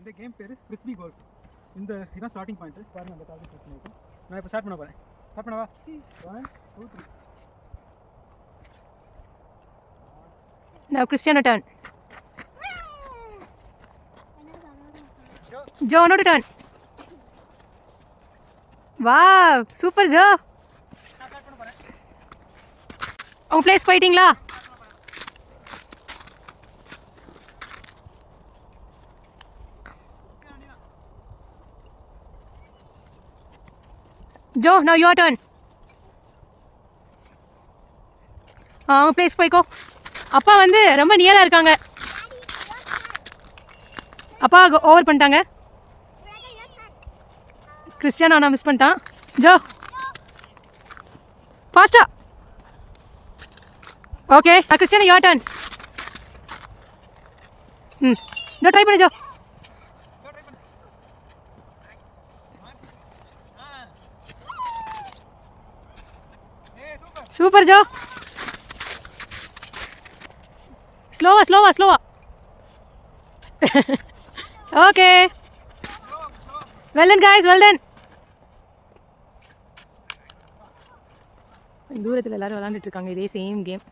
இந்த கேம் பேர் frisbee golf. இதுதான் ஸ்டார்டிங் பாயிண்ட். பாருங்க அந்த டார்கெட் செட் பண்ணிட்டு நான் இப்போ ஸ்டார்ட் பண்ண போகிறேன். ஸ்டார்ட் பண்ணவா? 1 2 3. Now Cristiano turn. Joe no turn. Wow, super Joe. உங்க பிளேஸ் போயிட்டீங்களா? Joe now your turn. உங்க பிளேஸ் போய்க்கோ. அப்பா வந்து ரொம்ப நியரா இருக்காங்க. அப்பா ஓவர் பண்ணிட்டாங்க. கிறிஸ்டியானோ நான் மிஸ் பண்ணிட்டான். ஜோ ஃபாஸ்டா. Okay Cristiano your turn. Jo try பண்ணு ஜோ. Super Jo. ஸ்லோவா. Okay well done guys, well done. தூரத்தில் எல்லாரும் விளையாண்டுட்டு இருக்காங்க இதே சேம் கேம்.